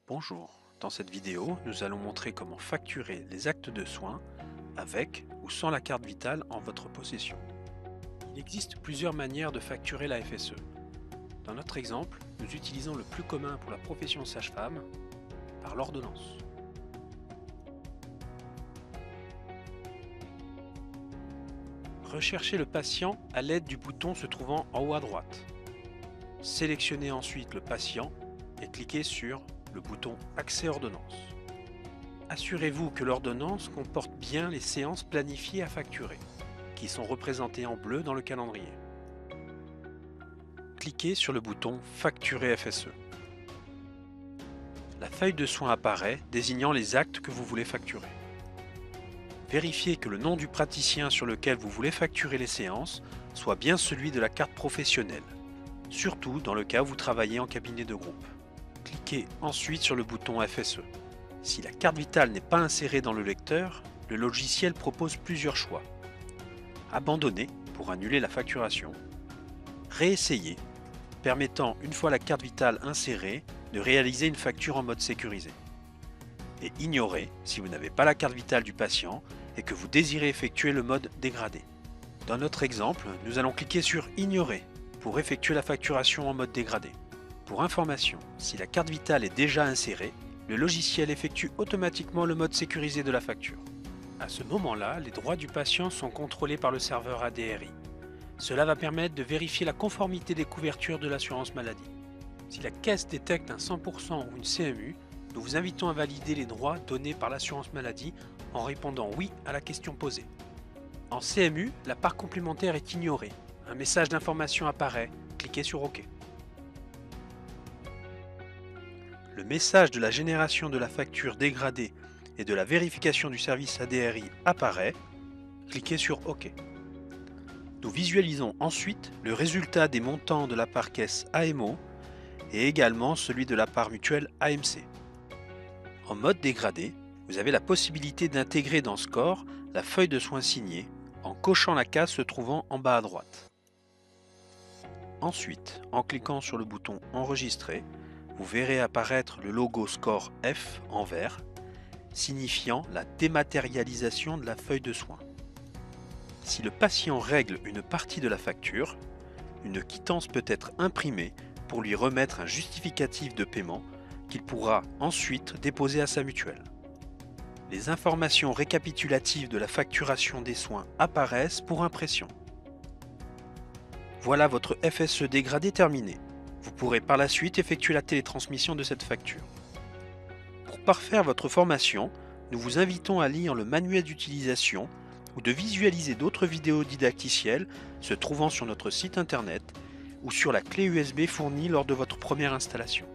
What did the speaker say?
Bonjour, dans cette vidéo, nous allons montrer comment facturer les actes de soins avec ou sans la carte vitale en votre possession. Il existe plusieurs manières de facturer la FSE. Dans notre exemple, nous utilisons le plus commun pour la profession sage-femme, par l'ordonnance. Recherchez le patient à l'aide du bouton se trouvant en haut à droite. Sélectionnez ensuite le patient et cliquez sur le bouton Accès ordonnance. Assurez-vous que l'ordonnance comporte bien les séances planifiées à facturer, qui sont représentées en bleu dans le calendrier. Cliquez sur le bouton Facturer FSE. La feuille de soins apparaît désignant les actes que vous voulez facturer. Vérifiez que le nom du praticien sur lequel vous voulez facturer les séances soit bien celui de la carte professionnelle, surtout dans le cas où vous travaillez en cabinet de groupe. Cliquez ensuite sur le bouton FSE. Si la carte vitale n'est pas insérée dans le lecteur, le logiciel propose plusieurs choix. Abandonner pour annuler la facturation. Réessayer, permettant une fois la carte vitale insérée de réaliser une facture en mode sécurisé. Et ignorer si vous n'avez pas la carte vitale du patient et que vous désirez effectuer le mode dégradé. Dans notre exemple, nous allons cliquer sur Ignorer pour effectuer la facturation en mode dégradé. Pour information, si la carte vitale est déjà insérée, le logiciel effectue automatiquement le mode sécurisé de la facture. À ce moment-là, les droits du patient sont contrôlés par le serveur ADRI. Cela va permettre de vérifier la conformité des couvertures de l'assurance maladie. Si la caisse détecte un 100% ou une CMU, nous vous invitons à valider les droits donnés par l'assurance maladie en répondant oui à la question posée. En CMU, la part complémentaire est ignorée. Un message d'information apparaît, cliquez sur OK. Le message de la génération de la facture dégradée et de la vérification du service ADRI apparaît, cliquez sur OK. Nous visualisons ensuite le résultat des montants de la part caisse AMO et également celui de la part mutuelle AMC. En mode dégradé, vous avez la possibilité d'intégrer dans Score la feuille de soins signée en cochant la case se trouvant en bas à droite. Ensuite, en cliquant sur le bouton Enregistrer, vous verrez apparaître le logo Score F en vert, signifiant la dématérialisation de la feuille de soins. Si le patient règle une partie de la facture, une quittance peut être imprimée pour lui remettre un justificatif de paiement qu'il pourra ensuite déposer à sa mutuelle. Les informations récapitulatives de la facturation des soins apparaissent pour impression. Voilà votre FSE dégradé terminé. Vous pourrez par la suite effectuer la télétransmission de cette facture. Pour parfaire votre formation, nous vous invitons à lire le manuel d'utilisation ou de visualiser d'autres vidéos didacticielles se trouvant sur notre site internet ou sur la clé USB fournie lors de votre première installation.